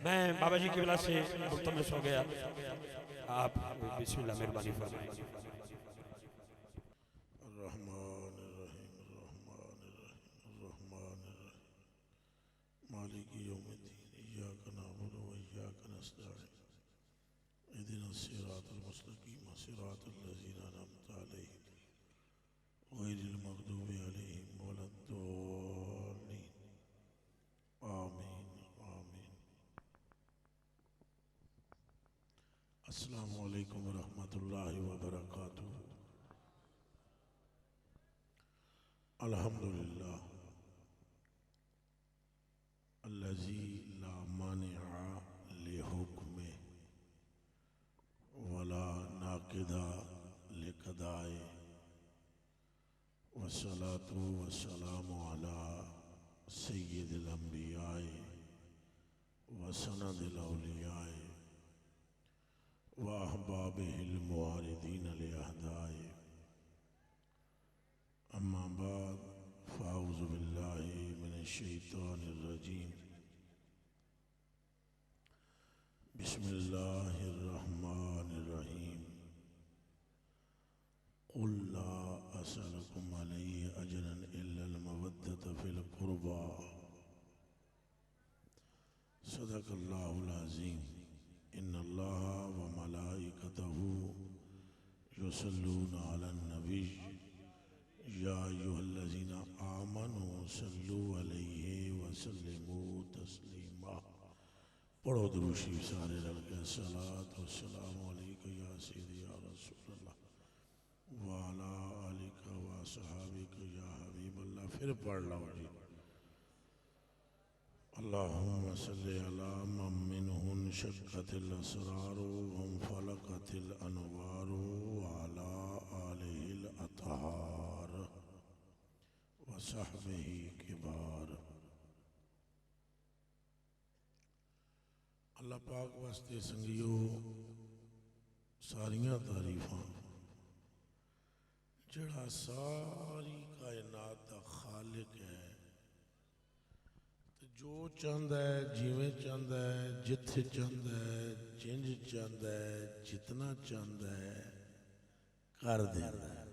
मैं बाबा जी की वजह से मुल्तमस हो गया, आप बिस्मिल्लाह मेहरबानी फरमाएं। मालिकी यौमिद्दीन इय्याका नअबुदु व इय्याका नस्तईन इहदिनस सिरातल मुस्तकीम सिरातल लज़ीना अनअमता अलैहिम गैरिल मग़दूबि अलैहिम वलद्दॉल्लीन आमीन आमीन। अस्सलामु अलैकुम व रहमतुल्लाहि व बरकातुहू। अल्हम्दुलिल्लाह अल्लज़ी ला मानिअ लिहुक्मिही वला नाक़िदा लिक़दाए वस्सलातु वस्सलामु अला सय्यिदिल अंबियाए व सनदिल औलियाए व अहबाबिहिल मुआरिदीन लिअहदाए। अम्मा बाद फ़अऊज़ु बिल्लाहि मिनश शैतानिर रजीम। बिस्मिल्लाहिर रहमानिर रहीम। क़ुल ला असअलुकुम अलैहि अजरन इल्लल मवद्दत फ़िल क़ुरबा। सदक़ल्लाहुल अज़ीम। इन्नल्लाहा व मलाइकतहू युसल्लूना अलन नबी या अय्युहल्लज़ीना आमनू सल्लू अलैहि व सल्लिमू तस्लीमा। पढ़ो दुरूद शरीफ सारे रल के। सलात व सलाम अलैका या सय्यदी या रसूलल्लाह व अला आलिका व असहाबिका या हबीबल्लाह। फिर पढ़ लो जी। अल्लाहुम्मा सल्लि अला मन मिनहुन शक्कतिल असरारु व फलकतिल अनवारु व अला आलिहिल अतहार व सहबिही किबार। अल्लाह पाक वास्ते संगियो सारियां तारीफां जड़ा सारी कायनात का खालिक है, तो जो चाहता है जिमें चाहता है जिथे चाहता है जिंज चाहता है जितना चाहता है कर देता है।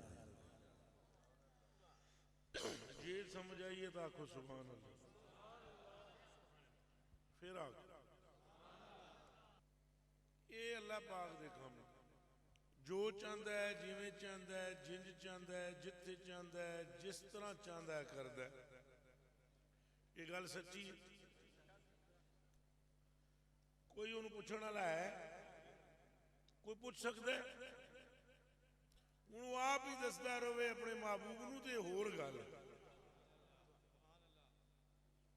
जे समझ आइए तो आखो सुभान अल्लाह। फिर आखो ये अल्लाह पाक दे काम। जो चाहता है जिमें चाहता है जिंज चाहता है जिथे चाहता है जिस तरह चाहता है करता है। ये गल सच्ची है। कोई उन्हें पूछने वाला है, कोई पूछ सकता है? उन्होंने आप ही दसदा रहे अपने महबूब नूं ते होर गल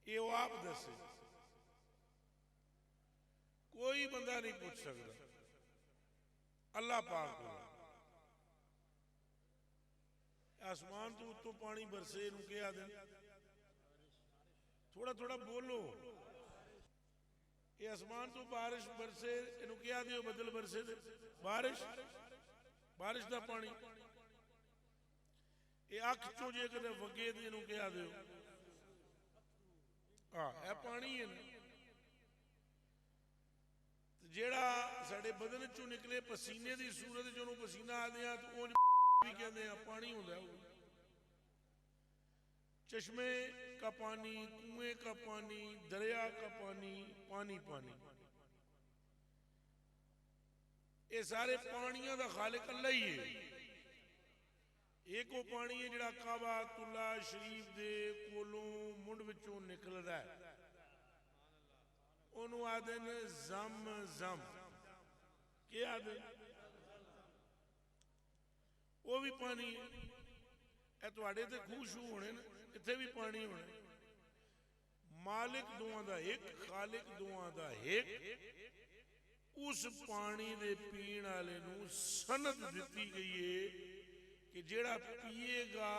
ये आप दसे, कोई बंदा नहीं पूछ सकता। अल्लाह पाक को आसमान तो उत्तों पानी बरसे नूं क्या दें? थोड़ा थोड़ा बोलो। ये आसमान तो बारिश बरसे इनू क्या दियो? बदल बरसे दे बारिश, बारिश का पानी। ये अख चो जे कदे वगे दे इनू क्या दियो? हाँ है पानी है ना। जेड़ा साडे बदन चो निकले पसीने की सूरत जो पसीना आते हैं तो भी कहते हैं पानी होता है। चश्मे का पानी, कुएं का पानी, दरिया का पानी, पानी पानी, ये सारे पानियों का खालिक अल्लाह ही है। एक वो पानी है जिहड़ा काबातुल्लाह शरीफ दे कोलों मुंड विचों निकलदा है, ओनू आदे ने जम जम। क्या आदे? वो भी पानी है। तुहाडे ते खूह शूह होने ने, इत्थे भी पानी होना। मालिक दुआ दा एक, खालिक दुआ दा एक। उस पानी दे पीण वाले नू सनद दिती गई है कि जेड़ा पिएगा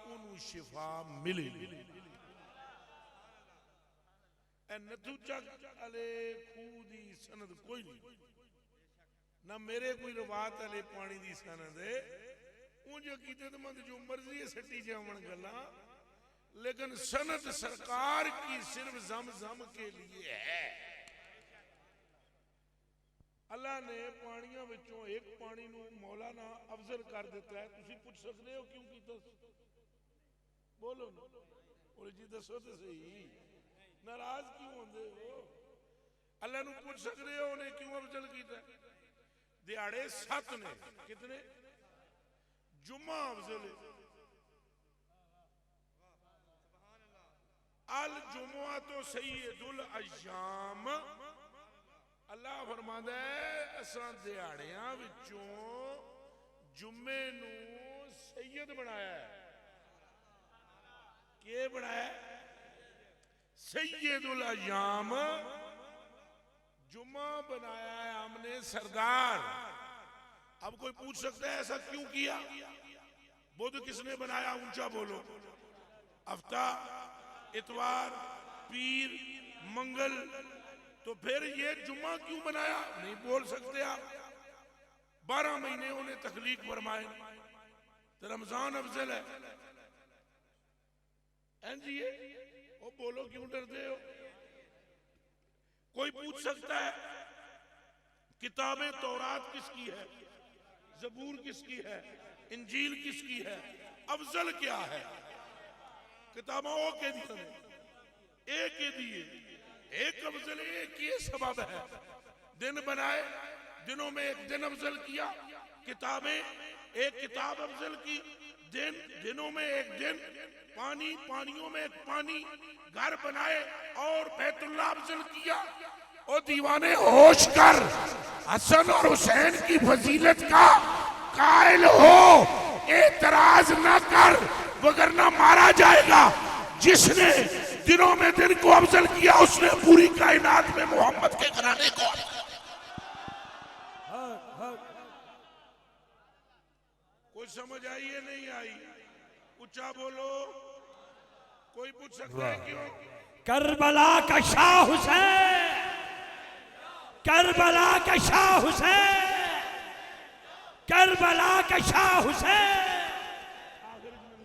उन्होंने शिफा मिलेगी। नथू चक वाले खूह दी सनद कोई नहीं, ना मेरे कोई रवात वाले पानी दी सनद है। उंज अकीदतमंद जो मर्जी है सट्टी जावन गल्लां, लेकिन सनद सरकार की सिर्फ जम जम के लिए है। अल्लाह ने पानियों विचों एक पानी नूं मौला ना अफजल कर दिता है। तुसीं पुछ सकते हो क्यों कीता? बोलो ना, बोले जी दसो तो सही, नाराज क्यों होंदे हो? अल्लाह नूं पुछ सकते हो उन्हें क्यों अफजल किया? दिहाड़े 7 ने, कितने? जुम्मा अफजल है। अल जुमुआ तो सैयदुल अय्याम। अल्लाह फरमांदा है असां दिहाड़ियां विचों जुम्मे नूं सैयद बनाया है। के बनाया? सैयदुल अय्याम। जुम्मा बनाया है हमने सरदार। अब कोई पूछ सकता है ऐसा क्यों किया? बुध किसने बनाया? ऊंचा बोलो। हफ्ता, इतवार, पीर, मंगल, तो फिर ये जुम्मा क्यों बनाया? नहीं बोल सकते आप। 12 महीने उन्हें तखलीक फरमाए, तो रमजान अफजल है। जी वो बोलो क्यों डरते हो? कोई पूछ सकता है किताबें तौरात किसकी है, ज़बूर किसकी है, इंजील किसकी है, अफजल क्या है? किताबों के दिए, एक के दिए, एक अफजल, एक ये सबब है। दिन बनाए, दिनों में एक दिन अफजल किया। किताबें, एक किताब अफजल की। दिन, दिनों में एक दिन। पानी, पानियों में एक पानी। घर बनाए और बैतुल्लाह अफजल किया। और दीवाने होश कर, हसन और हुसैन की फजीलत का कायल हो, एतराज न कर वगरना मारा जाएगा। जिसने दिनों में दिन को अफजल किया उसने पूरी कायनात में मोहम्मद के घराने को। कोई समझ आई है नहीं आई? ऊंचा बोलो। कोई पूछ सकता है क्यों? करबला का शाह हुसैन, करबला का शाह हुसैन, करबला का शाह हुसैन।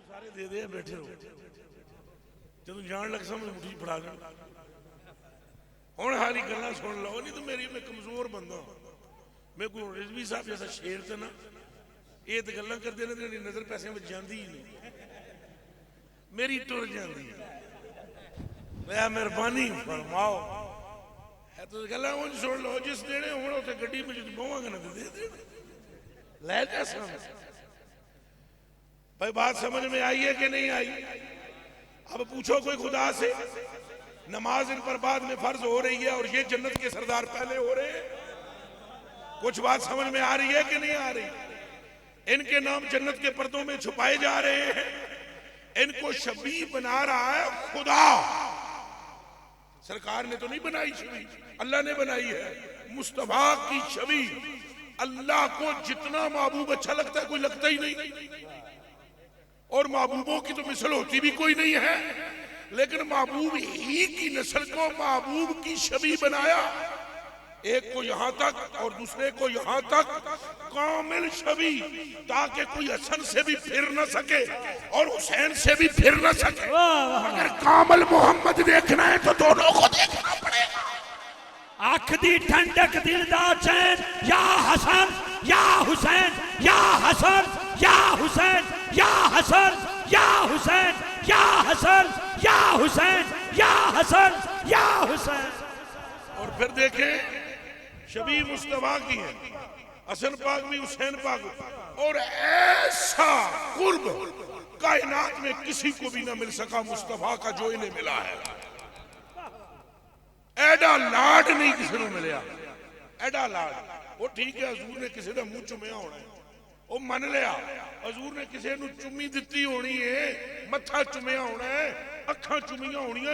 सारे दे दे बैठे हो, जब जान लग समझ मुठी फड़ा गया। हुण हारी गल्लां सुन लो। नहीं तो मेरी, मैं कमजोर बंदा, मैं कोई रिजवी साहब जैसा शेर तो ना। ये तो गल्लां करते ने, तेरी नजर पैसे में जाती ही नहीं, मेरी टुर जाती है। मैं मेहरबानी फरमाओ। है तो गल्लां उंज सुन लो। जिस देने हुण उत्थे गड्डी में बहोंगे ना तो दे दे, लै जा समझ। भाई बात समझ में आई है कि नहीं आई? अब पूछो कोई खुदा से, नमाज इन पर बाद में फर्ज हो रही है और ये जन्नत के सरदार पहले हो रहे हैं। कुछ बात समझ में आ रही है कि नहीं आ रही? इनके नाम जन्नत के पर्दों में छुपाए जा रहे हैं। इनको शबी बना रहा है खुदा। सरकार ने तो नहीं बनाई छवि, अल्लाह ने बनाई है। मुस्तफा की छवि। अल्लाह को जितना महबूब अच्छा लगता है कोई लगता ही नहीं, और महबूबों की तो मिसल होती भी कोई नहीं है। लेकिन महबूब ही की नस्ल को महबूब की छवि बनाया। एक को यहां तक और दूसरे को यहां तक, कामिल छवि, ताकि कोई हसन से भी फिर न सके और हुसैन से भी फिर न सके। अगर कामिल मोहम्मद देखना है तो दोनों को देखना पड़ेगा। आँख दी ठंडक, दिल दा चैन, या हसन या हुसैन, या हसन या हुसैन, या हसन या हुसैन, या हसन या हुसैन, या हसन या हुसैन। और फिर देखें, शबी मुस्तफा की है, हसन पाक भी हुसैन पाक, और ऐसा कुर्ब कायनात में किसी को भी ना मिल सका मुस्तफा का जो इन्हें मिला है। एडा लाड नहीं किसी को मिलया, एडा लाड। वो ठीक है, हजूर ने किसी का मुंह चुमिया होना है, वो मन लिया। हजूर ने किसी को चुम्मी दी होनी है, मत्था चुमिया होना है, अखा चुमिया होनिया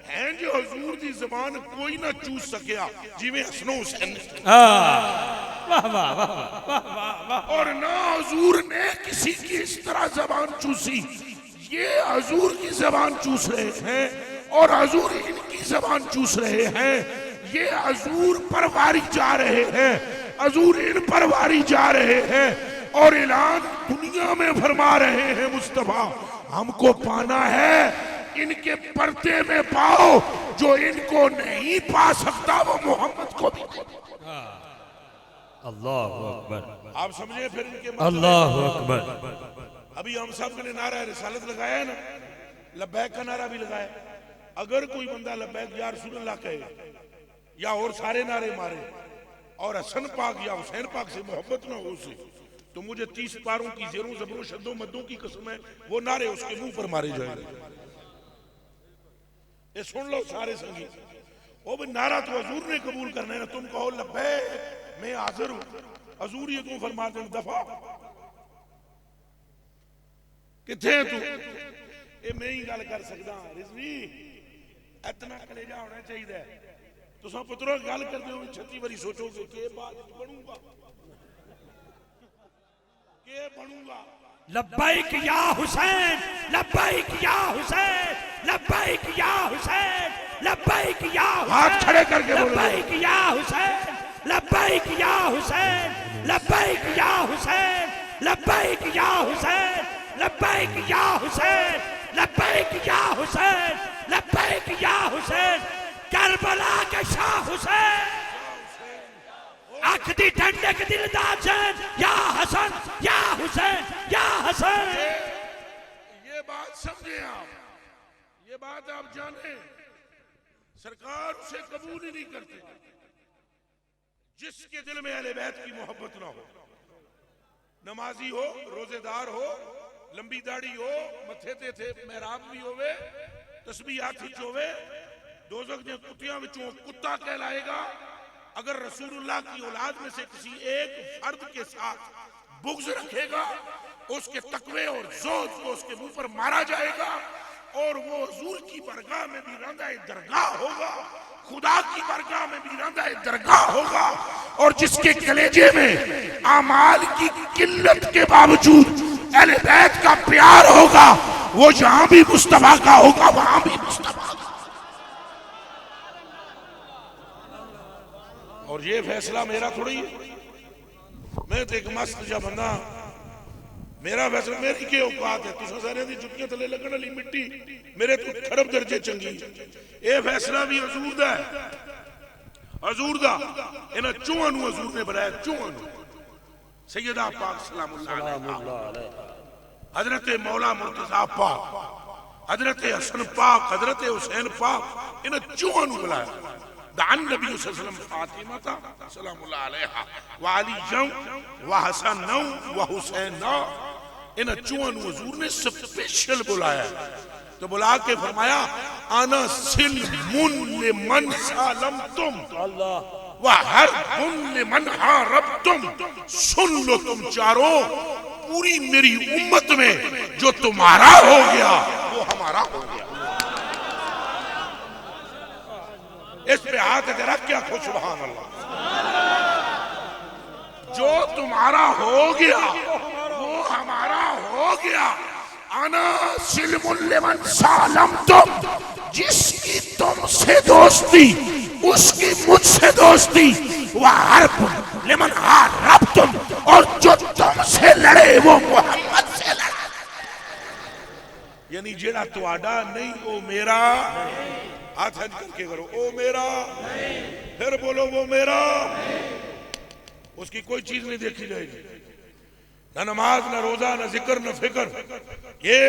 हैं जो हजूर की जबान कोई ना चूस सकिया जिवें हसन हुसैन ने। वाह वाह वाह। और ना हजूर ने किसी की इस तरह जबान चूसी। ये हजूर की जबान चूस रहे हैं और हजूर इनकी जबान चूस रहे हैं। ये हजूर पर वारी जा रहे हैं, हजूर इन पर वारी जा रहे हैं, और ऐलान दुनिया में फरमा रहे हैं मुस्तफा हमको पाना है, इनके पर्दे में पाओ। जो इनको नहीं पा सकता वो मोहम्मद को भी। अल्लाह अकबर, आप समझे फिर इनके अल्लाह अकबर। अभी हम सब ने नारा रिसालत लगाया है ना, लब्बैक का नारा भी लगाया। अगर कोई बंदा लब्बैक या रसूलुल्लाह कहे या और सारे नारे मारे और हसन पाक या हुसैन पाक से मोहब्बत ना हो उसे, तो मुझे 30 पारों की जेरों जबरों शद्दों मद्दों की कसम है, वो नारे उसके मुंह पर मारे जाएंगे। ये सुन लो सारे संगीत। ओ भाई नारा तो हजूर ने कबूल करना है ना, तुम कहो लब्बैक मैं हाजिर हूं, हजूर ये तुम फरमा दे दफा किथे तू, ये मैं ही गल कर सकदा। रिजवी इतना कलेजा होना चाहिए। तुम पुत्रों गल करते हो 36 बारी सोचोगे के बाद बनूंगा, के बनूंगा। लब्बैक या हुसैन, लब्बैक या हुसैन, लब्बैक या हुसैन, लब्बैक या हुसैन, हाथ खड़े करके बोलो लब्बैक या हुसैन, लब्बैक या हुसैन, लब्बैक या हुसैन, लब्बैक या हुसैन, लब्बैक या हुसैन, लब्बैक या हुसैन, लब्बैक या हुसैन, करबला के शाह हुसैन, अख दी ठंडक दिल दा चैन, या हसन या हुसैन या हसन। ये बात समझे आप, ये बात आप जाने, सरकार उसे कबूल ही नहीं करते जिसके दिल में अहले बैत की मोहब्बत ना हो। नमाजी हो, रोजेदार हो, लंबी दाढ़ी हो, मथे ते थे मेहराब भी होवे, तस्बीह हाथ विच होवे, दोज़ख दे कुत्तियां विचों कुत्ता कहलाएगा। अगर रसूलुल्लाह की औलाद में से किसी एक फर्द के साथ बुग़्ज़ रखेगा, उसके तकवे और ज़ोद को उसके मुंह पर मारा जाएगा और वो हुजूर की बरगाह में भी रंदाए दरगाह होगा, खुदा की बरगाह में भी रंदाए दरगाह होगा। और जिसके कलेजे में आमाल की किल्लत के बावजूद अहले बैत का प्यार होगा, वो जहां भी मुस्तफा का होगा वहां भी मुस्तफा। और ये फैसला मेरा थोड़ी है, मैं तो एक मस्त जा बंदा, मेरा फैसला, मेरी के औकात है। तुम सारे दी जुत्तियां थले लगन वाली मिट्टी मेरे तो खरब दर्जे चंगी। ये फैसला भी हजूर दा है, हजूर दा। इन्हां चूहां नूं हजूर ने बनाया, चूहां नूं। सैयदा पाक सलामुल्लाह अलैहा, हजरत मौला मुर्तजा पाक, हजरत हसन पाक, हजरत हुसैन पाक, इन्हां चूहां नूं बुलाया। दान नबी सल्लल्लाहु फातिमा ता सलामुल्लाह अलैहा व अलीयम व हसन व हुसैन, इन चूहों नूं हुजूर ने स्पेशल बुलाया। तो बुला के फरमाया आना सिल मुन लिमन सालम तुम व हर मुन लिमन हारब तुम। सुन लो तुम चारों, पूरी मेरी उम्मत में जो तुम्हारा हो गया वो हमारा हो गया। इस पे हाथ रख क्या खुश, सुभान अल्लाह। जो तुम्हारा हो गया वो हमारा हो गया। आना सिलमुल्लिमन सालम तुम, जिसकी तुमसे दोस्ती उसकी मुझसे दोस्ती। वह हर्ब लिमन हारब तुम, और जो तुमसे लड़े वो मोहम्मद से लड़ा। यानी जेड़ा तुहाडा नहीं वो मेरा। हाथ हज करके करो, ओ मेरा, फिर बोलो वो मेरा। उसकी कोई चीज नहीं देखी जाएगी, ना नमाज, ना रोजा, ना जिक्र, ना फिक्र। ये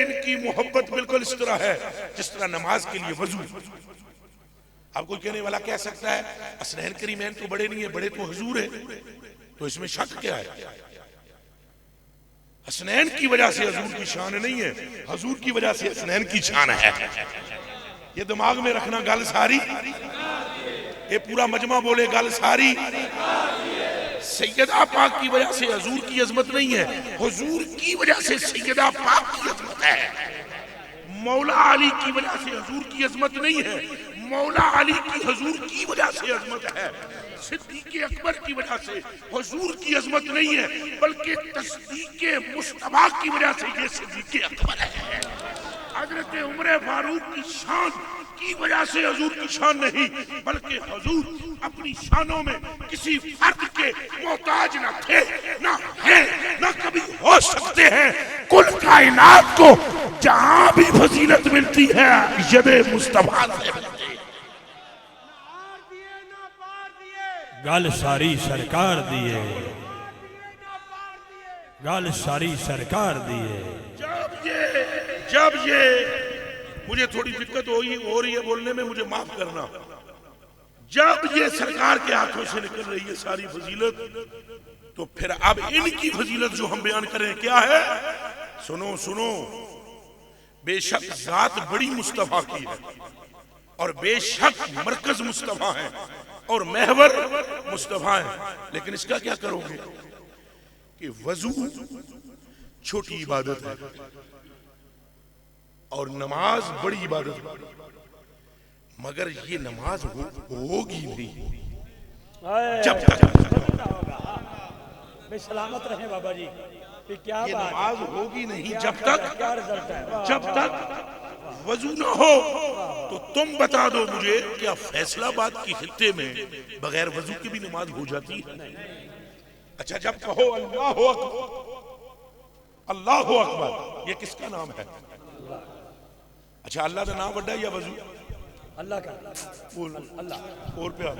इनकी मोहब्बत बिल्कुल इस तरह है जिस तरह नमाज के लिए वजू। अब कोई कहने वाला कह सकता है हसनैन करीमैन तो बड़े नहीं है, बड़े तो हुजूर है, तो इसमें शक क्या है? हसनैन की वजह से हुजूर की शान नहीं है, हुजूर की वजह से हसनैन की शान है। ये दिमाग में रखना गल सारी। ये पूरा मजमा बोले गल सारी। सैयदा पाक की वजह से हुजूर की अजमत नहीं है, हुजूर की वजह से सैयदा पाक की अजमत है। मौला अली की वजह से हुजूर की अजमत नहीं है, मौला अली की हुजूर की वजह से अजमत है। सिद्दीक़ अकबर की वजह से हुजूर की अजमत नहीं है, बल्कि तस्दीक़ मुस्तफा की वजह से ये सिद्दीक़ अकबर है। हजरत उमर फारूक की शान की वजह से हुजूर की शान नहीं, बल्कि हुजूर अपनी शानों में किसी फर्द के मोहताज न थे, न है, न कभी हो सकते हैं। कुल कायनात को जहां भी फजीलत मिलती है यदे मुस्तफा से मिलती है। गल सारी सरकार दी है, गल सारी सरकार दी है। जब ये मुझे थोड़ी दिक्कत हो रही है बोलने में, मुझे माफ करना। जब ये सरकार के हाथों से निकल रही है सारी फजीलत, तो फिर अब इनकी फजीलत जो हम बयान करें क्या है? सुनो सुनो, बेशक जात बड़ी मुस्तफा की है और बेशक मरकज मुस्तफा है और महवर मुस्तफा है, लेकिन इसका क्या करोगे कि वजू छोटी इबादत है और नमाज बड़ी इबादत है, मगर ये नमाज होगी नहीं जब तक सलामत रहे बाबा जी। क्या ये बात नमाज होगी नहीं जब तक वजू ना हो। तो तुम बता दो मुझे, क्या फैसलाबाद की खित्ते में बगैर वजू की भी नमाज हो जाती है? अच्छा, जब कहो अल्लाह अकबर, अल्लाह अकबर, ये किसका नाम है? अच्छा, अल्लाह का नाम बड़ा या वजू? अल्लाह का। अल्लाह और प्यार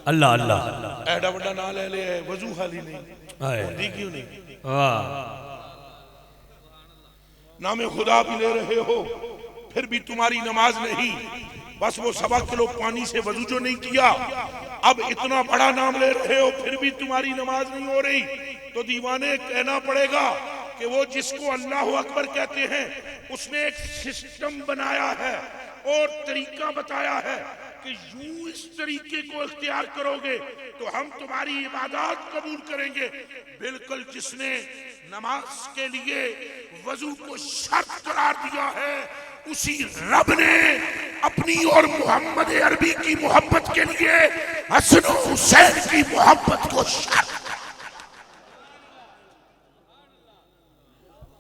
अल्लाह अल्लाह एडा बड़ा नाम ले ले, वजू खाली नहीं क्यों नहीं? नामे खुदा भी ले रहे हो, फिर भी तुम्हारी नमाज नहीं। बस वो 1.25 किलो पानी से वजू जो नहीं किया, अब इतना बड़ा नाम ले रहे हो, फिर भी तुम्हारी नमाज नहीं हो रही। तो दीवाने कहना पड़ेगा कि वो जिसको अल्लाह अकबर कहते हैं, उसने एक सिस्टम बनाया है और तरीका बताया है कि यूं इस तरीके को इख्तियार करोगे तो हम तुम्हारी इबादत कबूल करेंगे। बिल्कुल जिसने नमाज के लिए वजू को शर्त करार दिया है, उसी रब ने अपनी और मोहम्मद अरबी की मोहब्बत के लिए हसन हुसैन की मोहब्बत को शर्त।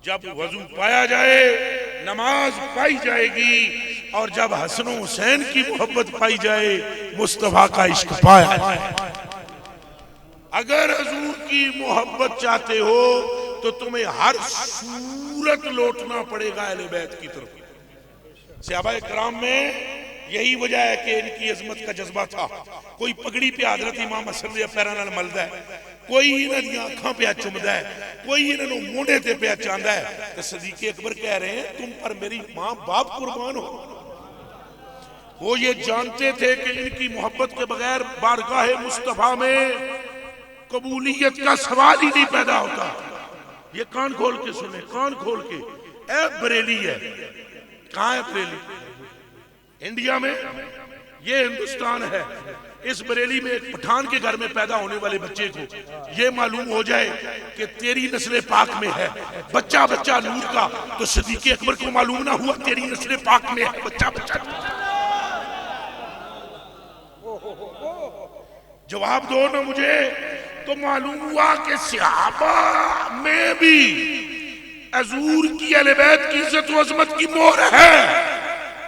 जब वजू पाया जाए नमाज पाई जाएगी, और जब हसन हुसैन की मोहब्बत पाई जाए मुस्तफा का इश्क पाया जाए। अगर हुजूर की मोहब्बत चाहते हो तो तुम्हें हर सूरत लौटना पड़ेगा अहले बैत की तरफ। सहाबाए किराम में यही वजह है कि इनकी अजमत का जज्बा था। कोई पगड़ी पे हजरत इमाम हसन दे पैरां नाल मलदा है, कोई इन्हां दी आंखां पे चुमदा है, कोई इन्हां नूं मोढे ते पे चांदा है। तो सदीक अकबर कह रहे हैं, तुम पर मेरी मां बाप कुर्बान हो। वो ये जानते थे कि इनकी मोहब्बत के बगैर बारगाह मुस्तफा में कबूलियत का सवाल ही नहीं पैदा होता। ये कान खोल के सुने, कान खोल के। ए बरेली है, कहाँ है बरेली? इंडिया में, ये हिंदुस्तान है। इस बरेली में एक पठान के घर में पैदा होने वाले बच्चे को ये मालूम हो जाए कि तेरी नस्ल पाक में है, बच्चा बच्चा नूर का, तो सदीक अकबर को मालूम ना हुआ तेरी नस्ल पाक में है, बच्चा बच्चा। जवाब दो ना मुझे। तो मालूम हुआ कि सहाबा में भी हुजूर की अहले बैत की इज्जत व अजमत की मोहर है।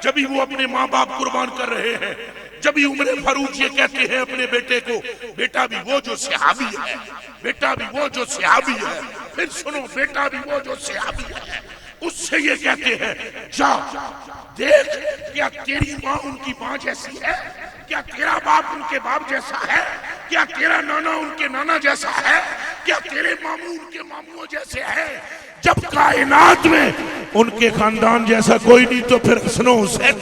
जब भी वो अपने माँ बाप कुर्बान कर रहे हैं, जब भी उमर फारूक ये कहते हैं अपने बेटे को, बेटा भी वो जो सहाबी है, बेटा भी वो जो सहाबी है। फिर सुनो, बेटा भी वो जो सहाबी है। उससे ये कहते हैं, जा देख, क्या तेरी माँ उनकी माँ जैसी है? क्या तेरा बाप उनके बाप जैसा है? क्या तेरा नाना उनके नाना जैसा है? क्या तेरे मामू उनके मामू जैसे है? जब कायनात में उनके खानदान जैसा कोई नहीं, तो फिर हसन हुसैन।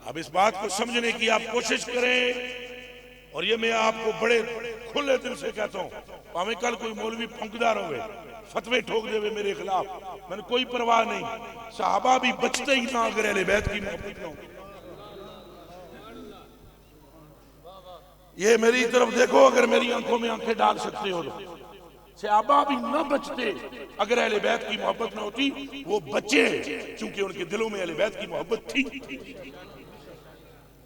अब इस बात को समझने की आप कोशिश करें, और ये मैं आपको बड़े खुले दिल से कहता हूं, भावे कल कोई मौलवी फंकदार हो फतवे ठोक देवे मेरे खिलाफ, मैंने कोई परवाह नहीं। सहाबा भी बचते ही ना अगर अहले बैत की मोहब्बत ना हो। ये मेरी तरफ देखो, अगर मेरी आंखों में आंखें डाल सकते हो तो। सहाबा भी न बचते अगर अहले बैत की मोहब्बत ना होती। वो बचे क्योंकि उनके दिलों में अहले बैत की मोहब्बत थी।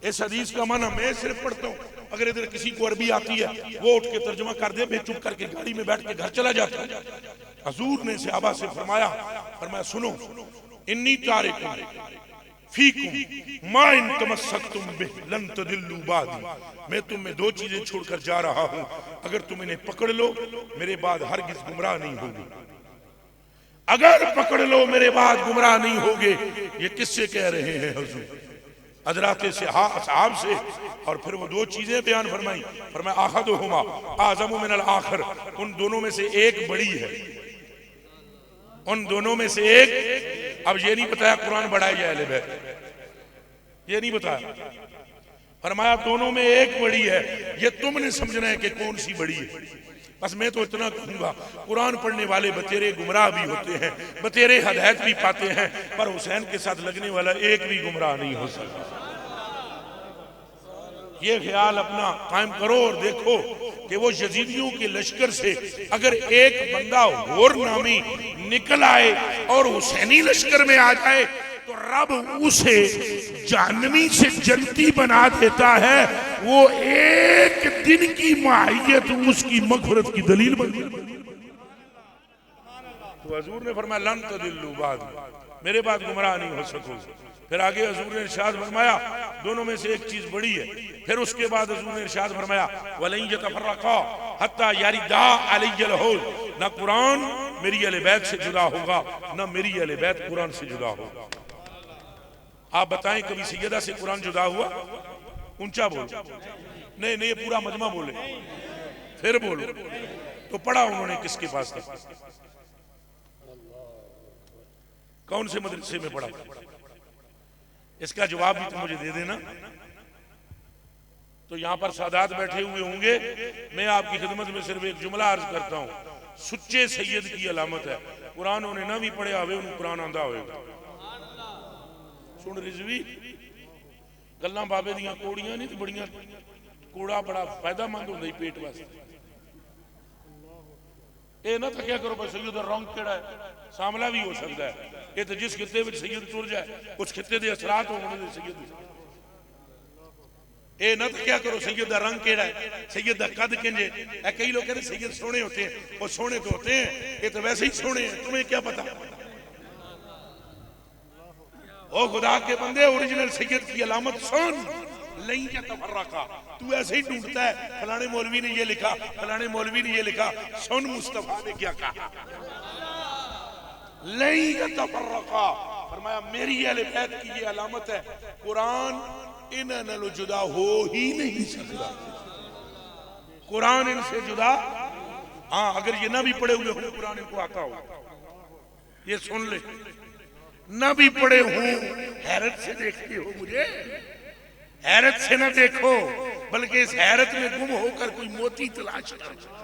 इस हदीस का माना मैं सिर्फ पढ़ता हूँ, अगर इधर किसी को अरबी आती है वो उठ के तर्जुमा कर दे, मैं चुप करके गाड़ी में बैठ के घर चला जाता हूँ। हुजूर ने सहाबा से फरमाया, सुनो, इन्नी तारिकुम फीकुम मा इन तमस्सकतुम बिह लन तदिल्लू बादी। मैं तुम में दो चीजें छोड़कर जा रहा हूं, अगर तुम इन्हें पकड़ लो मेरे बाद हरगिज गुमराह नहीं होगे। अगर पकड़ लो मेरे बाद गुमराह नहीं होगे। ये किससे कह रहे हैं हुजूर? हजरात साहब से, और फिर वो दो चीजें बयान फरमाई। फरमाया आखदुहुमा आज़मु मिनल आखिर, उन दोनों में से एक बड़ी है, उन दोनों में से एक। अब ये नहीं बताया कुरान बड़ा है या अहले बैत, ये नहीं बताया। फरमाया दोनों में एक बड़ी है, ये तुमने समझना है कि कौन सी बड़ी है। बस मैं तो इतना कहूंगा, कुरान पढ़ने वाले बतेरे गुमराह भी होते हैं, बतेरे हदायत भी पाते हैं, पर हुसैन के साथ लगने वाला एक भी गुमराह नहीं हो सकता। ये ख्याल अपना कायम करो और देखो कि वो यजीदियों के लश्कर से अगर एक बंदा और नामी निकल आए और हुसैनी लश्कर में आ जाए तो रब उसे जहन्नमी से जन्नती बना देता है। वो एक दिन की माहियत उसकी मग़फ़िरत की दलील बन गई। तो हुजूर ने फरमाया लन तदिल्लु बाद, मेरे बाद गुमराह नहीं हो सकोगे। फिर आगे हुजूर ने इरशाद फरमाया दोनों में से एक चीज बड़ी है। फिर उसके बाद हुजूर ने इरशाद फरमाया वलन यतफर्रका हत्ता यरिदा अलैहिल हौज, ना कुरान मेरी अहले बैत से जुदा होगा, ना मेरी अहले बैत कुरान से जुदा होगा। आप बताएं कभी सैयदा से कुरान जुदा हुआ? ऊंचा बोलो। नहीं नहीं, ये पूरा मजमा बोले, फिर बोलो। तो पढ़ा उन्होंने किसके पास था? कौन से मदरसे में पढ़ा? इसका जवाब भी तो मुझे दे देना। तो यहां पर सादात बैठे हुए होंगे, मैं आपकी खिदमत में सिर्फ एक जुमला अर्ज करता हूं, सुच्चे सैयद की अलामत है कुरान उन्हें ना भी पढ़िया हुए, उन्हें कुरान आंदा होगा। सुन रिजवी गल्लां बाबे दियां कोड़ियां नहीं तो बड़ियां, कूड़ा बड़ा फायदेमंद होंदा पेट वास्ते। ये ना थकिया करो भाई सैयद रंग केड़ा है, सामला भी हो सकता है। ये तो जिस खिते में सैयद तुर जाए उस खिते के असरात होने सैयद। ये ना थकिया करो सैयद का रंग केड़ा है, सैयद का कद किंजे। कई लोग कहते सैयद सोने होते हैं, वो सोने तो होते हैं, ये तो वैसे ही सोने हैं, तुम्हें क्या पता। ओ खुदा के बंदे, ओरिजिनल सैयद की अलामत सुन, नहीं यतफर्रका। तू ऐसे ही ढूंढता है फलाने मौलवी ने ये लिखा, फलाने मौलवी ने ये लिखा। सुन मुस्तफा ने क्या कहा, नहीं यतफर्रका। फरमाया मेरी अहले बैत की ये अलामत है, कुरान इन्हां नालों जुदा हो ही नहीं सकता। कुरान इनसे जुदा, हाँ अगर ये ना भी पढ़े हुए हो कुरान इनको आता हो, ये सुन ले, ना भी पढ़े हूं, हैरत से देखते हो मुझे, हैरत से ना देखो, बल्कि इस हैरत में गुम होकर कोई मोती तलाश करो।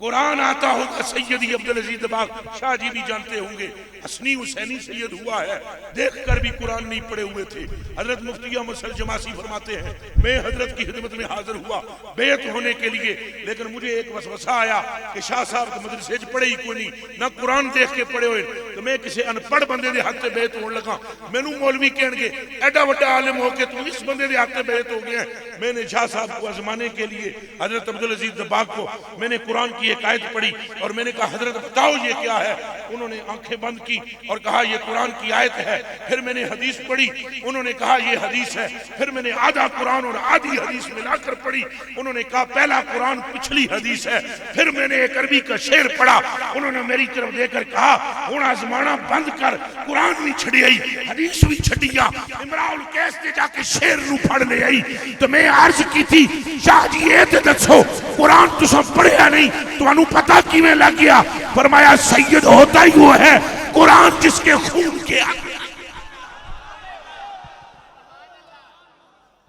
कुरान आता होगा, सैयदी अब्दुल अजीज दबाग शाह जी भी जानते होंगे, हसनी हुसैनी सैयद हुआ है, देखकर भी कुरान नहीं पढ़े हुए थे। हजरत मुफ्ती अहमद सल जमासी फरमाते हैं मैं हजरत की खिदमत में हाजिर हुआ बेत होने के लिए, लेकिन मुझे एक वसवसा आया कि शाह साहब के मदरसे पढ़े ही कोई नहीं, ना कुरान देख के पढ़े हुए, तो मैं किसी अनपढ़ बंदे के हाथ से बेत होने लगा। मैनू मौलवी कहणगे एडा वड्डा आलिम हो के तू इस बंदे के हाथ से बेत हो गया। मैंने शाह साहब को आजमाने के लिए हजरत अब्दुल अजीज दबाग को मैंने कुरान की एक आयत पढ़ी और मैंने कहा हजरत बताओ ये क्या है। उन्होंने आंखें बंद की और कहा ये कुरान की आयत है। फिर मैंने हदीस पढ़ी, उन्होंने कहा ये हदीस है। फिर मैंने आधा कुरान और आधी हदीस मिलाकर पढ़ी, उन्होंने कहा पहला कुरान पिछली हदीस है। फिर मैंने एक अरबी का शेर पढ़ा, उन्होंने मेरी तरफ देखकर कहा हुण आजमाना बंद कर, कुरान भी छड़ी आई, हदीस भी छड़िया, इमराउल कैस ते जाके शेर नू पढ़ ले आई। तो मैं अर्ज की थी शाह जी ये ते दसो कुरान तुसां पढ़िया नहीं, तुहानू पता किवें लग गया? फरमाया सैयद होता ही वो है कुरान जिसके खून के आगे।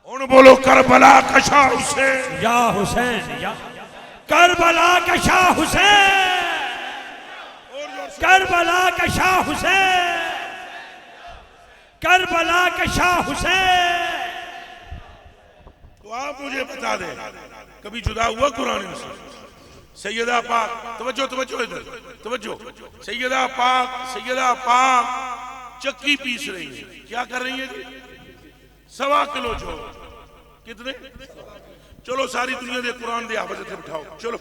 हुण बोलो करबला का शाह हुसैन, या हुसैन, या करबला का शाह हुसैन, करबला का शाह हुसैन, करबला का शाह हुसैन। तो आप मुझे बता दें कभी जुदा हुआ कुरान से? सैयदा पाक, तवज्जो तवज्जो इधर तवज्जो, सैयदा पाक चक्की पीस रही है। क्या कर रही है जी? 1.25 किलो जो कितने? चलो सारी दुनिया दे कुरान दे हाफिज इत्थे बिठाओ, चलो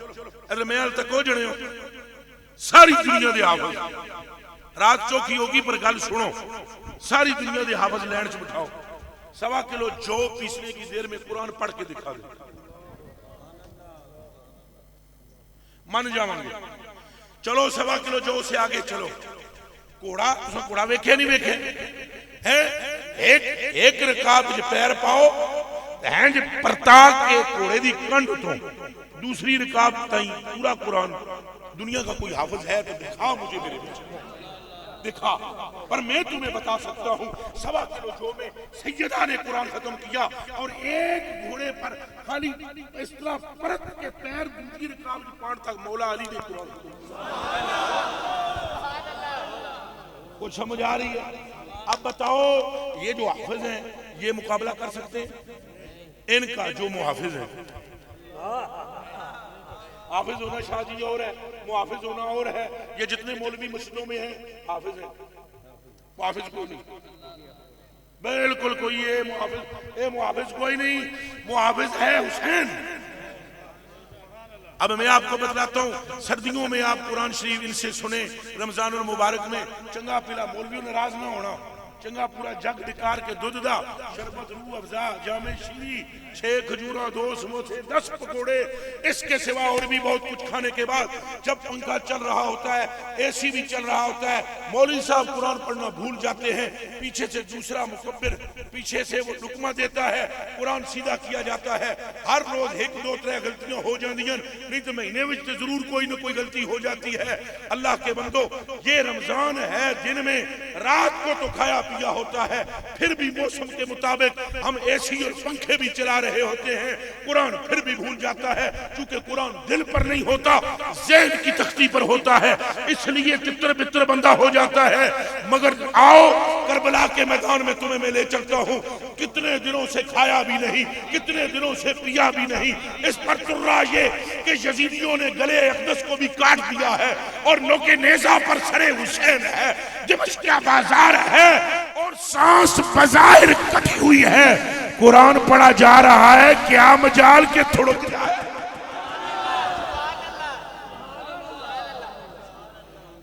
अरे महल तक हो जने हो, सारी दुनिया दे हाफिज। रात चौकी होगी पर गल सुनो, सारी दुनिया दे हाफिज लैंड च बिठाओ, 1.25 किलो जो पीसने की देर में कुरान पढ़ के दिखा दे, मन जावांगे। चलो 1.25 किलो जो से आगे चलो। घोड़ा तुम घोड़ा वेखे नहीं वेखे है? एक रकाब च पैर पाओ हैंज परता के घोड़े दी कंड तो दूसरी रकाब ताई पूरा कुरान। दुनिया का कोई हाफिज है तो दिखा मुझे मेरे बच्चे दिखा। पर मैं तुम्हें बता सकता हूँ 1.25 किलो जो में सैयदा ने कुरान खत्म किया और एक घोड़े पर खाली इस तरह परत के पैर दूसरी रकाब की पांड तक मौला अली ने कुरान कुछ समझ आ रही है? अब बताओ ये जो हाफिज हैं ये मुकाबला कर सकते हैं? इनका जो मुहाफिज है, हाफिज होना शादी और है, मुहाफिज होना और है। ये जितने मौलवी मस्जिदों में हैं हाफिज हैं, मुहाफिज कोई नहीं, बिल्कुल कोई ये मुहाफिज कोई नहीं। मुहाफिज है हुसैन। अब मैं आपको बतलाता हूँ, सर्दियों में आप कुरान शरीफ इनसे सुने, रमजान और मुबारक में चंगा पीला, मौलवी नाराज ना होना, चंगा पूरा जग दिकार के दूध दा, शरबत रूह अफजा, जामे शीरी, 6 खजूरा, 2 समोसे, 10 पकोड़े, इसके सिवा और भी बहुत कुछ खाने के बाद जब पंखा चल रहा होता है, एसी भी चल रहा होता है, मौलवी साहब कुरान पढ़ना भूल जाते हैं, पीछे से दूसरा मुकब्बिर पीछे से वो लुकमा देता है, कुरान सीधा किया जाता है। हर रोज 1 2 3 गलतियां हो जांदियां, नहीं तो महीने में तो जरूर कोई ना कोई गलती हो जाती है। अल्लाह के बंदो, ये रमजान है, दिन में रात को तो खाया पिया होता है, फिर भी मौसम के मुताबिक हम एसी और पंखे भी चला रहे होते हैं, कुरान फिर भी भूल जाता है, क्योंकि कुरान दिल पर नहीं होता, ज़हन की तख्ती पर होता है, इसलिए तितर बितर बंदा हो जाता है। मगर आओ करबला के मैदान में तुम्हें मैं ले चलता हूँ, कितने दिनों से खाया भी नहीं, कितने दिनों से पिया भी नहीं, इस पर तुर्रा ये कि यजीदियों ने गले अक़दस को भी काट दिया है और नोके नेज़ा पर सरे हुसैन है, दिमश्क का बाजार है और सांस बज़ाहिर कटी हुई है, कुरान पढ़ा जा रहा है, क्या मजाल के थोड़क जाए,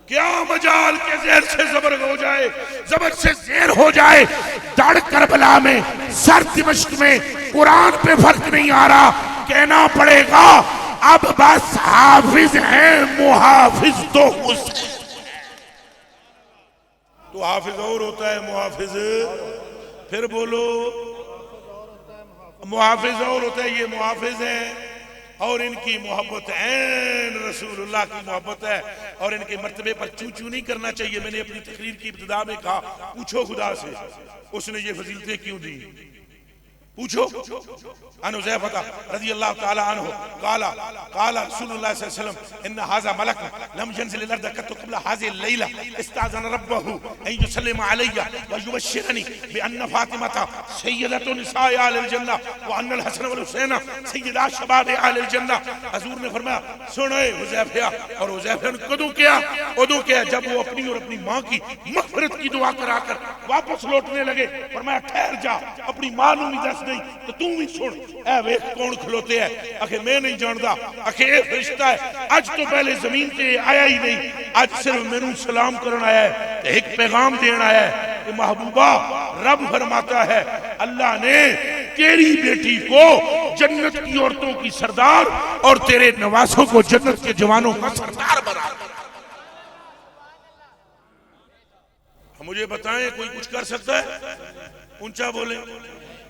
क्या मजाल के ज़ेर से ज़बर हो जाए, ज़बर से ज़ेर हो जाए। दड़ करबला में, सर दिमश्क में कुरान पे फर्क नहीं आ रहा, कहना पड़ेगा अब बस हाफिज है, मुहाफिज तो हुसैन। तो हाफिज और होता है, मुहाफिज फिर बोलो, मुहाफिज और होता है, ये मुहाफिज है और इनकी मोहब्बत ऐन रसूलुल्लाह की मोहब्बत है और इनके मर्तबे पर चू चू नहीं करना चाहिए। मैंने अपनी तकरीर की इब्तिदा में कहा, पूछो खुदा से उसने ये फजीलतें क्यों दी, पूछो। अनुज़ैफ़ा रज़ियल्लाहु ताला अन्हु काला काला रसूलुल्लाह सल्लल्लाहु अलैहि वसल्लम इन्न हाज़ा मलक लम यंज़िल अल-अर्ज़ कत्तु क़ब्ल हाज़िहि अल-लैला इस्ताज़न रब्बहु अन युसल्लिम अलैया व युबश्शिरनी बि अन्न फ़ातिमता सय्यदतु निसाए अहलिल जन्नह व अन्न अल-हसन वल हुसैन सय्यदा शबाब अहलिल जन्नह। हुज़ूर ने फरमाया, सुनो हुज़ैफ़ा, और हुज़ैफ़ा ने कदों किया, उदों किया जब वो अपनी और अपनी माँ की मग़फ़िरत की दुआ कराकर वापस लौटने लगे। फरमाया, ठहर जा, अपनी माँ नूं भी दस नहीं तो तू भी सुन, ऐ वेख कौन खलोते है। आखे मैं नहीं जानता, आखे ये फरिश्ता है, आज तो पहले जमीन पे आया ही नहीं, आज सिर्फ मैनू सलाम करन आया है, एक पैगाम देन आया है कि महबूबा, रब फरमाता है अल्लाह ने तेरी बेटी को जन्नत की औरतों की सरदार और तेरे नवासों को जन्नत के जवानों का सरदार बना। मुझे बताएं कोई कुछ कर सकता है? ऊंचा बोले।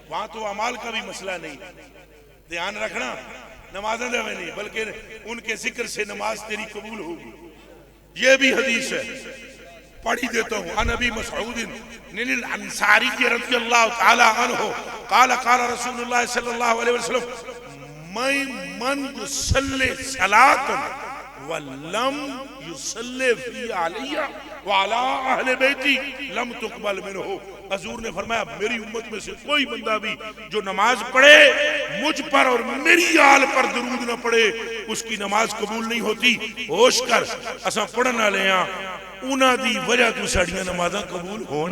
वहां तो अमाल का भी मसला नहीं, ध्यान रखना, नमाज़ें में नहीं बल्कि उनके जिक्र से नमाज तेरी कबूल होगी। ये भी हदीस है, पढ़ी देता हूँ। अन अबी मसऊद निल अंसारी रज़ियल्लाहु ताला अन्हु काला काला रसूलुल्लाह सल्लल्लाहु अलैहि वसल्लम मन युसल्ली सलातन व लम युसल्ली फी अलैया व अला अहले बैती लम तुक़बल मिनहु। हुज़ूर ने फरमाया, मेरी उम्मत में से कोई बंदा भी जो नमाज पढ़े मुझ पर और मेरी आल पर दरूद न पढ़े, उसकी नमाज कबूल नहीं होती। होश कर, असा पढ़न वाले हां, उन्हां दी वजह तो साड़ियां नमाज़ां कबूल होण,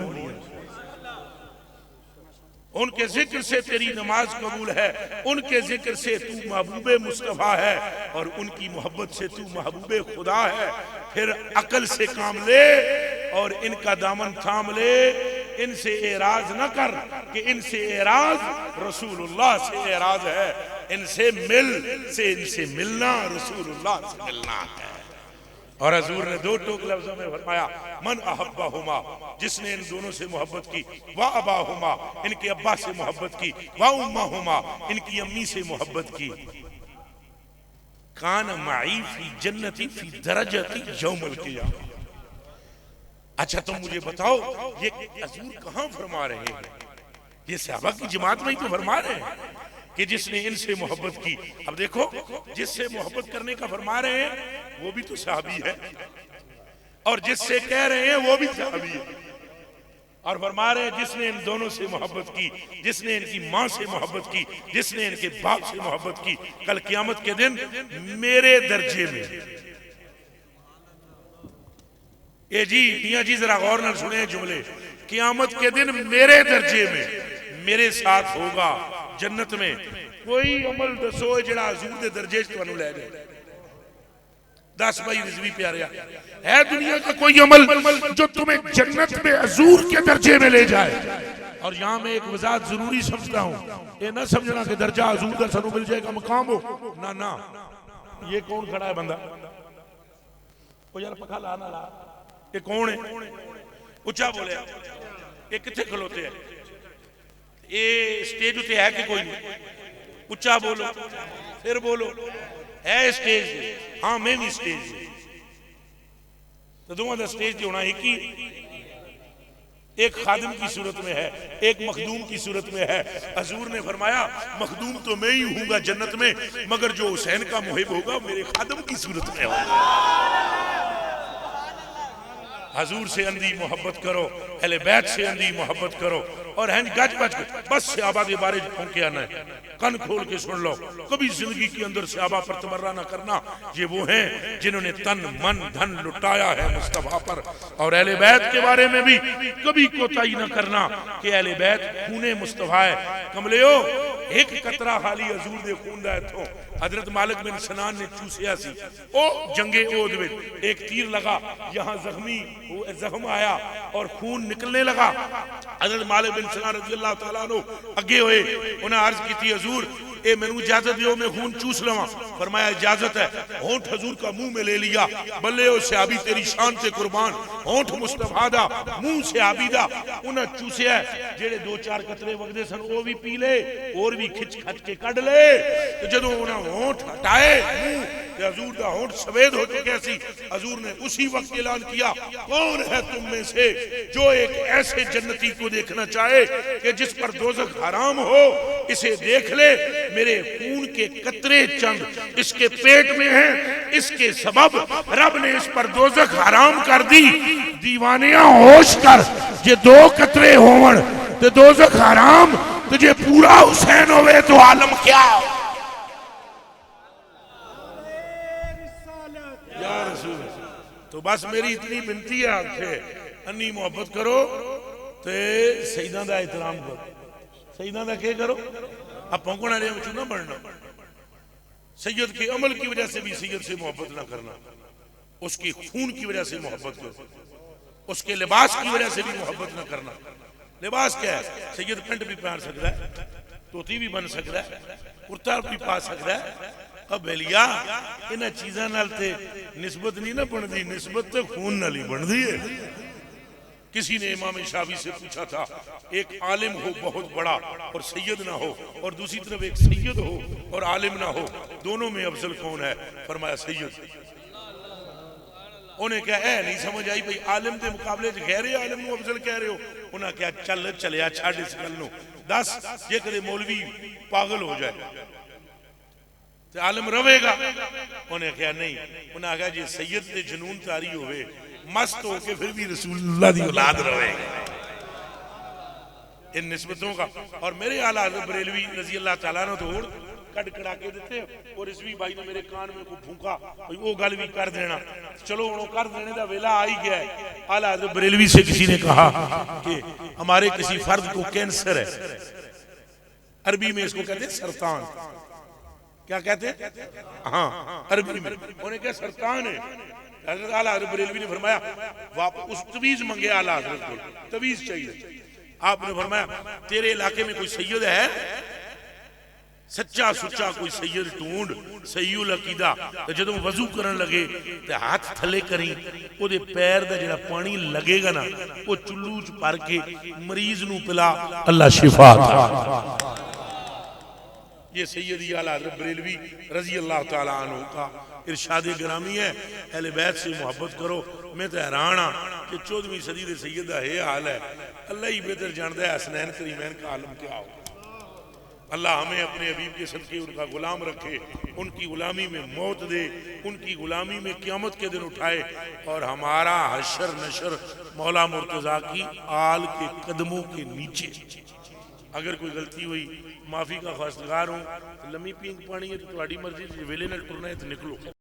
उनके जिक्र से तेरी नमाज कबूल है, उनके जिक्र से तू महबूबे मुस्तफा है और उनकी मोहब्बत से तू महबूबे खुदा है। फिर अकल से काम ले और इनका दामन थाम ले, इनसे एराज न कर कि इनसे एराज रसूलुल्लाह से एराज है, इनसे मिल से इनसे मिलना रसूलुल्लाह से मिलना है। और हजूर ने दो टोक लफ्जों में फरमाया, मन अहब्बाहुमा, जिसने इन दोनों से मोहब्बत की, वा अबाहुमा, इनके अब्बा से मोहब्बत की, वा उम्माहुमा, इनकी अम्मी से मोहब्बत की, कान माई फी जन्नती फी दरजती यौमुल क़ियामा। अच्छा तुम मुझे बताओ ये हजूर कहां फरमा रहे हैं? ये सहाबा की जमात में ही तो फरमा रहे हैं कि जिसने इनसे मोहब्बत की। अब देखो, जिससे मोहब्बत करने का फरमा रहे हैं वो भी तो सहाबी है, और जिससे कह रहे हैं वो भी सहाबी है, और फरमा रहे हैं जिसने इन दोनों से मोहब्बत की, जिसने इनकी मां से मोहब्बत की, जिसने इनके बाप से मोहब्बत की, कल क़यामत के दिन मेरे दर्जे में। ये जी मियां जी जरा गौर न सुने जुमले, क़यामत के दिन मेरे दर्जे में मेरे साथ होगा जन्नत में। कोई अमल दसो जिहड़ा हजूर दे दर्जे च तुहानू लै जाए। दस भाई रिजवी प्यारिया, है दुनिया का कोई अमल जो तुम्हें जन्नत में हजूर के दर्जे में ले जाए? और यहां मैं एक वजाहत जरूरी समझता हूं, ये ना समझना कि दर्जा हजूर का सानू मिल जाएगा मकाम हो, ना ना। ये कौन खड़ा है बंदा? ओ यार पखा ला ना ला, ये कौन है? उच्चा बोले, ये किथे खलोते है? ये स्टेज उत्ते है कि कोई नहीं? उच्चा बोलो, फिर बोलो। है स्टेज? हाँ मैं भी स्टेज। तो दोनों का स्टेज होना एक ही, एक खादिम की सूरत में है, एक मखदूम की सूरत में है। हजूर ने फरमाया मखदूम तो मैं ही हूंगा जन्नत में, मगर जो हुसैन का मुहिब होगा मेरे खादिम की सूरत में होगा। हजूर से अंधी मोहब्बत करो, अहले बैत से अंधी मोहब्बत करो, और हैं गज बज बस सहाबा के बारे में फूंके आना है। कन खोल के सुन लो, कभी जिंदगी के अंदर सहाबा पर तमर्रा ना करना। ये वो हैं जिन्होंने तन मन धन लुटाया है मुस्तफा पर। और अहले बैत के बारे में भी कभी कोताही ना करना कि अहले बैत खूने मुस्तफा है। कमलियो एक कतरा खाली हजूर दे खून दा इथों हजरत मालिक बिन सनान ने चूसिया सी। ओ जंगे ओद विच एक तीर लगा, यहाँ जख्म आया और खून निकलने लगा। हजरत मालिक बिन सनान रज़ी अल्लाह तआला अन्हु अगे होए, उन्हें अर्ज की हजूर ए मैनू इजाजत दियो मैं खून चूस लवा। फरमाया इजाजत है। होंठ हजूर का मुंह में ले लिया। बल्ले ओ सहाबी तेरी शान से कुर्बान, होंठ मुस्तफा दा मुंह सहाबी दा उन्हें चूसिया। जेड़े दो चार कतरे वगदे सन वो भी पी ले, और भी खिच खच के कढ़ ले। तो जदों उन्हें होंठ हटाए मुंह, हजूर का होंठ सफेद हो चुका सी। हजूर ने उसी वक्त ऐलान किया, कौन है तुम में से जो एक ऐसे जन्नती को देखना चाहे कि जिस पर दोज़ख हराम हो, इसे देख ले। मेरे खून के कतरे चंद इसके पेट में हैं, इसके सबब रब ने इस पर दोज़ख हराम कर दी। दीवानिया होश कर, जे दो कतरे होवन ते दोज़ख हराम, तो जे पूरा हुसैन होवे तो आलम क्या? या रसूल, तो बस मेरी इतनी विनती है आपसे, अन्नी मोहब्बत करो ते सईदा दा एहतराम करो। सईदा दा क्या करो? अब पौंकण वाले ना बनना। सैयद के अमल की वजह से भी सैयद से मोहब्बत ना करना, उसके खून की वजह से मोहब्बत करो, उसके लिबास की वजह से भी मोहब्बत ना करना। लिबास क्या है? सैयद पेंट भी पहन सकता है, धोती भी बन सकता है, कुर्ता भी पा सकता है। अब बेलिया इन चीज़ों नाल ते निस्बत नहीं ना बनती, निस्बत तो खून नाल ही बनती है। किसी ने इमाम शाफी से पूछा था, एक आलिम हो बहुत बड़ा और सैयद ना हो, और दूसरी तरफ एक सैयद हो और आलिम ना हो, दोनों में अफजल कौन है? फरमाया सैयद। उन्हें क्या है नहीं समझ आई, भाई आलिम के मुकाबले गैर आलिम को अफजल कह रहे हो? उन्हें क्या चल चलिया छड़ इस गल नूं दस, जे कदे मौलवी पागल हो जाए तो आलिम रवेगा? उन्हें क्या नहीं। उन्हें आखिया जी सैयद ते जनून तारी होवे, मस्त होके फिर भी रसूलुल्लाह दी औलाद रहेगा। इन निस्बतों का। और मेरे आला हज़रत बरेलवी रज़ी अल्लाह तआला ने तो कट कड़ा के देते, और रिजवी भाई ने मेरे कान में को फूंका, वो गल भी कर देना। चलो वो कर देने का वेला आ ही गया है। आला हज़रत बरेलवी से किसी ने कहा कि हमारे किसी फर्द को कैंसर है, अरबी में इसको कहते हैं सरतान। क्या कहते हैं? हाँ अरबी में। उन्हें क्या सरतान है? हज़रत आला हज़रत बरेलवी ने फरमाया वापस उस तवीज मंगे आला हज़रत को, तवीज चाहिए। आपने फरमाया तेरे इलाके में कोई सैयद है? सच्चा सुच्चा कोई सैयद ढूंढ सहीउल अकीदा ते जदों वजू करन लगे ते हाथ थले करी ओदे पैर दा जेड़ा पानी लगेगा ना वो चुल्लू च भर के मरीज नू पिला, अल्लाह शिफा अता। ये सैयदी आला हज़रत बरेलवी रजी अल्लाह ताला अन्हु का इरशाद ग्रामी है। अहले बैत से मोहब्बत करो। मैं तो हैरान हाँ कि 14वीं सदी के सैयद का यह हाल है। अल्लाह ही बेहतर जानता है हसनैन करीमैन का आलम क्या हो। अल्लाह हमें अपने हबीब के सदके उनका गुलाम रखे, उनकी गुलामी में मौत दे, उनकी गुलामी में क़यामत के दिन उठाए और हमारा हशर नशर मौला मुर्तज़ा की आल के कदमों के नीचे। अगर कोई गलती हुई माफ़ी का ख्वास्तगार हूँ। लम्मी पींग पानी है तो तुम्हारी मर्जी, वेले न टुरना है तो निकलो।